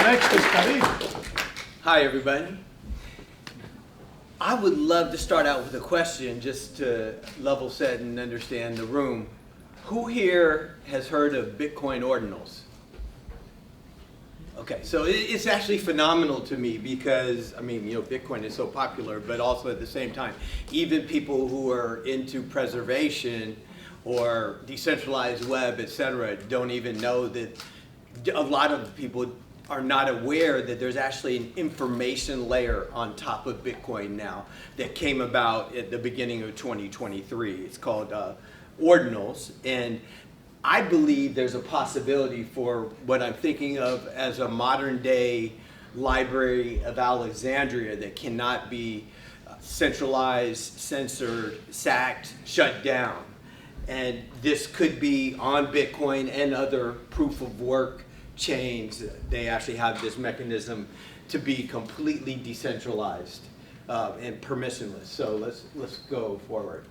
Next is Karim. Hi, everybody. I would love to start out with a question just to level set and understand the room. Who here has heard of Bitcoin ordinals? Okay, so it's actually phenomenal to me because, I mean, Bitcoin is so popular, but also at the same time, even people who are into preservation or decentralized web, etc., don't even know that a lot of people are not aware that there's actually an information layer on top of Bitcoin now that came about at the beginning of 2023. It's called ordinals, and I believe there's a possibility for what I'm thinking of as a modern day Library of Alexandria that cannot be centralized, censored, sacked, shut down. And this could be on Bitcoin and other proof of work chains. They actually have this mechanism to be completely decentralized and permissionless. So let's go forward.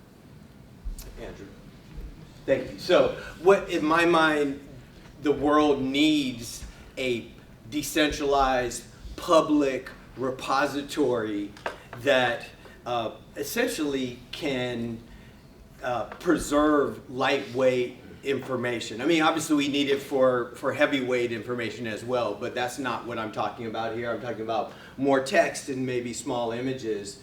Andrew. Thank you. So what, in my mind, the world needs a decentralized public repository that essentially can preserve lightweight information. I mean, obviously we need it for heavyweight information as well, but that's not what I'm talking about here. I'm talking about more text and maybe small images.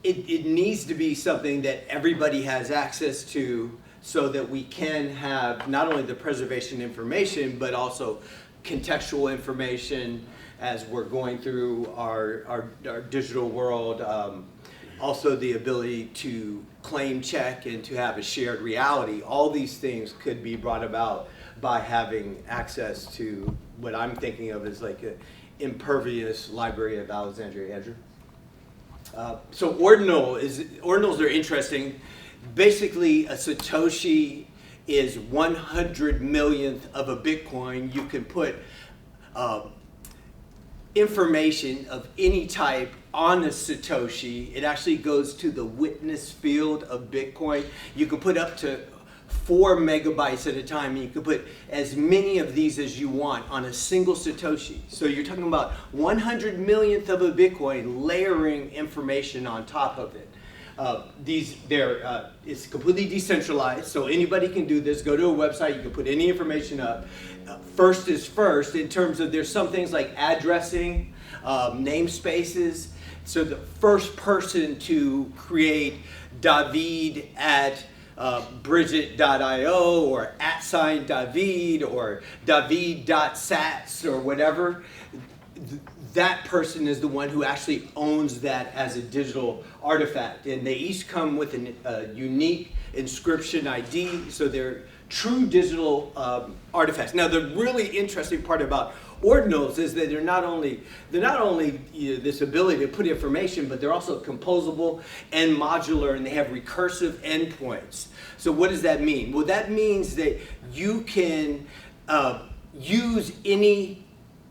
It needs to be something that everybody has access to so that we can have not only the preservation information, but also contextual information as we're going through our digital world. Also the ability to claim check and to have a shared reality. All these things could be brought about by having access to what I'm thinking of as like an impervious Library of Alexandria. Andrew? So ordinals are interesting. Basically, a Satoshi is 100 millionth of a Bitcoin. You can put information of any type on a Satoshi. It actually goes to the witness field of Bitcoin. You can put up to 4 megabytes at a time, and you can put as many of these as you want on a single Satoshi. So you're talking about 100 millionth of a Bitcoin layering information on top of it. It's completely decentralized, so anybody can do this. Go to a website, you can put any information up. First is first in terms of there's some things like addressing, namespaces. So the first person to create David at Bridget.io or @David or David.sats or whatever, that person is the one who actually owns that as a digital artifact. And they each come with a unique inscription ID, so they're true digital artifacts. Now the really interesting part about ordinals is that they're not only this ability to put information, but they're also composable and modular, and they have recursive endpoints. So what does that mean? Well, that means that you can use any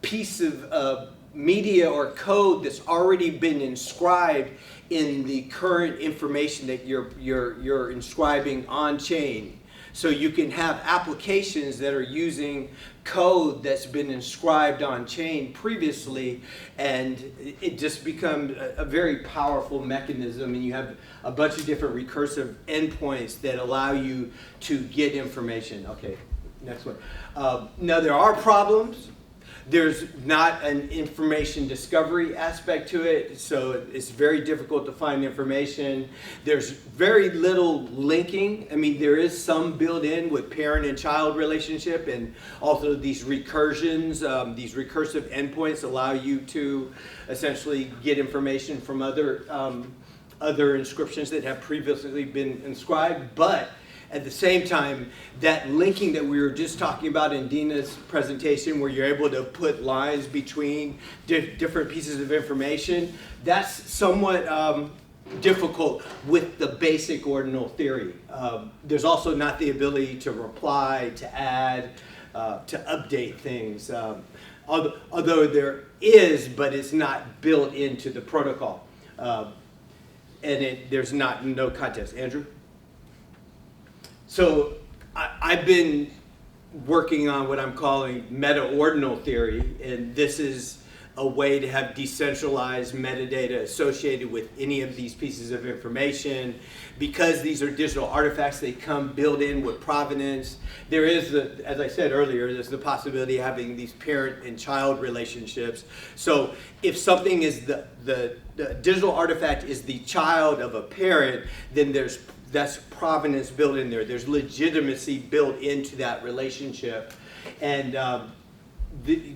piece of media or code that's already been inscribed in the current information that you're inscribing on chain. So you can have applications that are using code that's been inscribed on chain previously, and it just becomes a very powerful mechanism, and you have a bunch of different recursive endpoints that allow you to get information. Okay, next one. Now there are problems. There's not an information discovery aspect to it, so it's very difficult to find information. There's very little linking. I mean, there is some built in with parent and child relationship, and also these recursions, these recursive endpoints allow you to essentially get information from other inscriptions that have previously been inscribed, but at the same time, that linking that we were just talking about in Dina's presentation, where you're able to put lines between different pieces of information, that's somewhat difficult with the basic ordinal theory. There's also not the ability to reply, to add, to update things, although there is, but it's not built into the protocol. And there's no context. Andrew? So I've been working on what I'm calling meta-ordinal theory, and this is a way to have decentralized metadata associated with any of these pieces of information. Because these are digital artifacts, they come built in with provenance. There is, as I said earlier, there's the possibility of having these parent and child relationships. So if something is the digital artifact is the child of a parent, then that's provenance built in there. There's legitimacy built into that relationship. And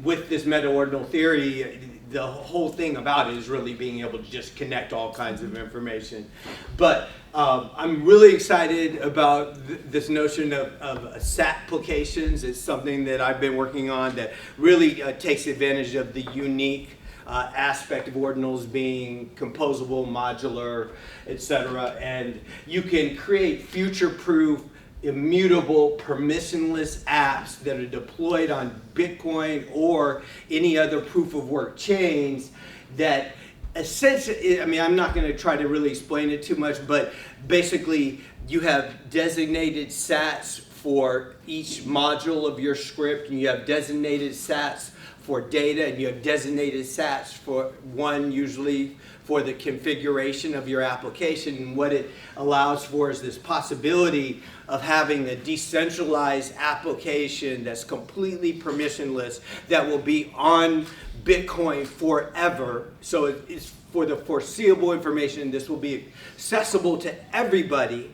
with this meta-ordinal theory, the whole thing about it is really being able to just connect all kinds of information. But I'm really excited about this notion of SAT applications. It's something that I've been working on that really takes advantage of the unique aspect of ordinals being composable, modular, etc. And you can create future-proof, immutable, permissionless apps that are deployed on Bitcoin or any other proof of work chains that essentially, I mean, I'm not going to try to really explain it too much, but basically you have designated sats for each module of your script, and you have designated sats for data, and you have designated sats for one usually for the configuration of your application. And what it allows for is this possibility of having a decentralized application that's completely permissionless that will be on Bitcoin forever. So it's for the foreseeable information. This will be accessible to everybody.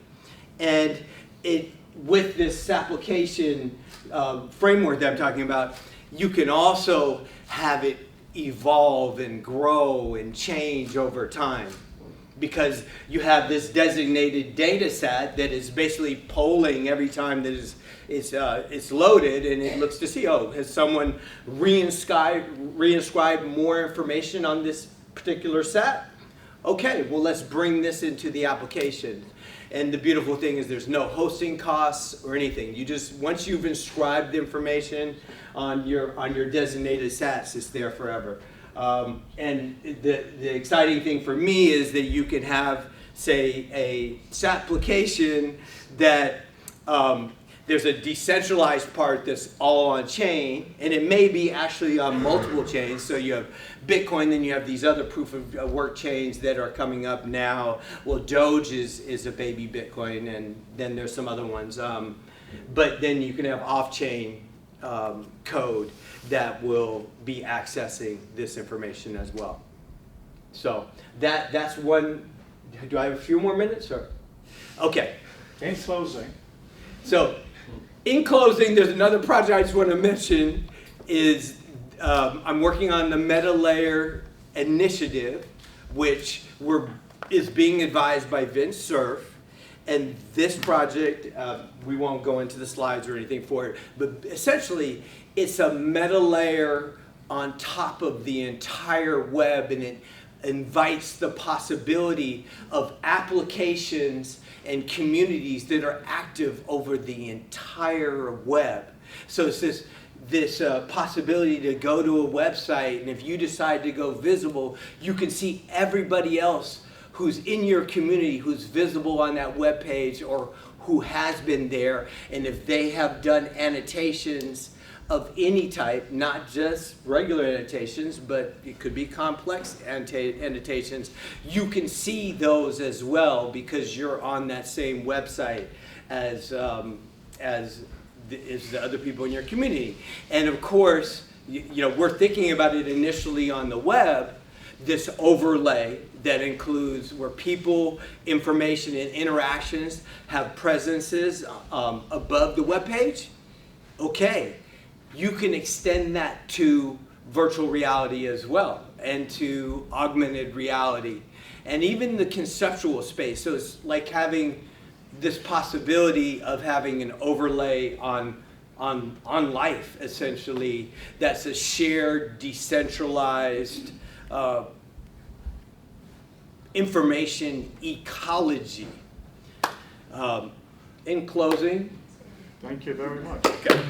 And with this application framework that I'm talking about, you can also have it evolve and grow and change over time, because you have this designated data set that is basically polling every time that it's loaded, and it looks to see, oh, has someone reinscribed more information on this particular set? Okay, well, let's bring this into the application. And the beautiful thing is there's no hosting costs or anything. You just, once you've inscribed the information on your designated sats, it's there forever. And the exciting thing for me is that you can have, say, a SAT application that there's a decentralized part that's all on chain, and it may be actually on multiple chains. So you have Bitcoin, then you have these other proof of work chains that are coming up now. Well, Doge is a baby Bitcoin, and then there's some other ones. But then you can have off-chain code that will be accessing this information as well. So that's one. Do I have a few more minutes? Or? Okay. In closing. So, in closing, there's another project I just want to mention is I'm working on the Meta Layer initiative, which is being advised by Vince Cerf. And this project, we won't go into the slides or anything for it, but essentially it's a meta layer on top of the entire web, and it invites the possibility of applications and communities that are active over the entire web. So it's this possibility to go to a website, and if you decide to go visible, you can see everybody else who's in your community, who's visible on that web page, or who has been there, and if they have done annotations of any type, not just regular annotations, but it could be complex annotations, you can see those as well because you're on that same website as the other people in your community. And of course, you know, we're thinking about it initially on the web, this overlay that includes where people, information, and interactions have presences above the web page. Okay, you can extend that to virtual reality as well, and to augmented reality, and even the conceptual space. So it's like having this possibility of having an overlay on life, essentially, that's a shared, decentralized information ecology. In closing. Thank you very much. Okay.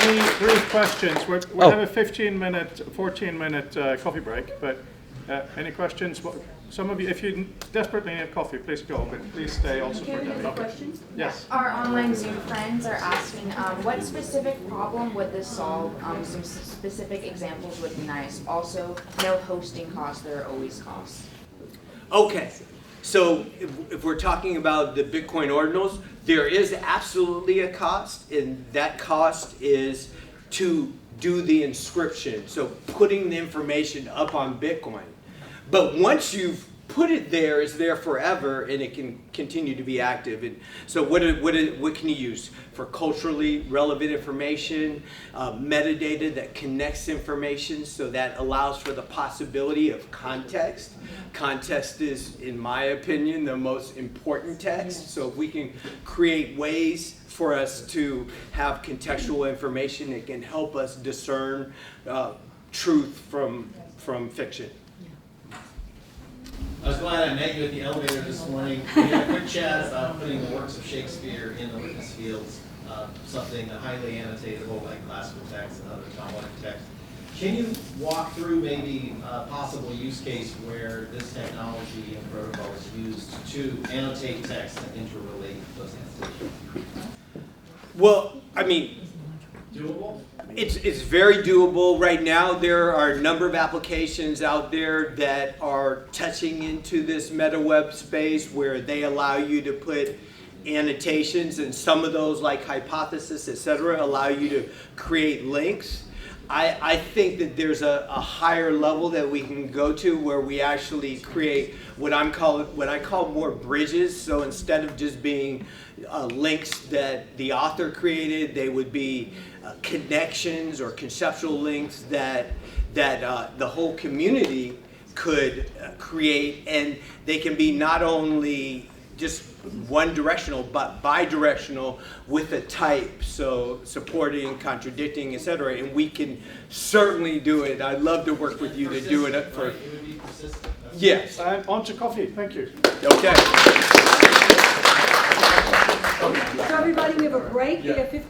Any brief questions? We have a 14-minute coffee break, but any questions? some of you, if you desperately need coffee, please go, but please stay also for Can we the have a question? Yes. Our online Zoom friends are asking, what specific problem would this solve? Some specific examples would be nice. Also, no hosting costs, there are always costs. Okay, so if we're talking about the Bitcoin ordinals, there is absolutely a cost, and that cost is to do the inscription, so putting the information up on Bitcoin. But once you've put it there, it's there forever, and it can continue to be active. And so what can you use? For culturally relevant information, metadata that connects information, so that allows for the possibility of context. Context is, in my opinion, the most important text. So if we can create ways for us to have contextual information, it can help us discern truth from fiction. I was glad I met you at the elevator this morning. We had a quick chat about putting the works of Shakespeare in the witness fields, something highly annotatable like classical text and other Talmudic text. Can you walk through maybe a possible use case where this technology and protocol is used to annotate text and interrelate those annotations? Well, I mean, Doable? it's very doable. Right now, there are a number of applications out there that are touching into this meta web space where they allow you to put annotations, and some of those, like hypothesis, etc., allow you to create links. I think that there's a higher level that we can go to where we actually create what I call more bridges. So instead of just being links that the author created, they would be connections or conceptual links that the whole community could create, and they can be not only just one directional but bi-directional with a type, so supporting, contradicting, etc. And we can certainly do it. I'd love to work with you to do it for. Right? It would be persistent. Yes. On to coffee. Thank you. Okay. So everybody, we have a break. We have 15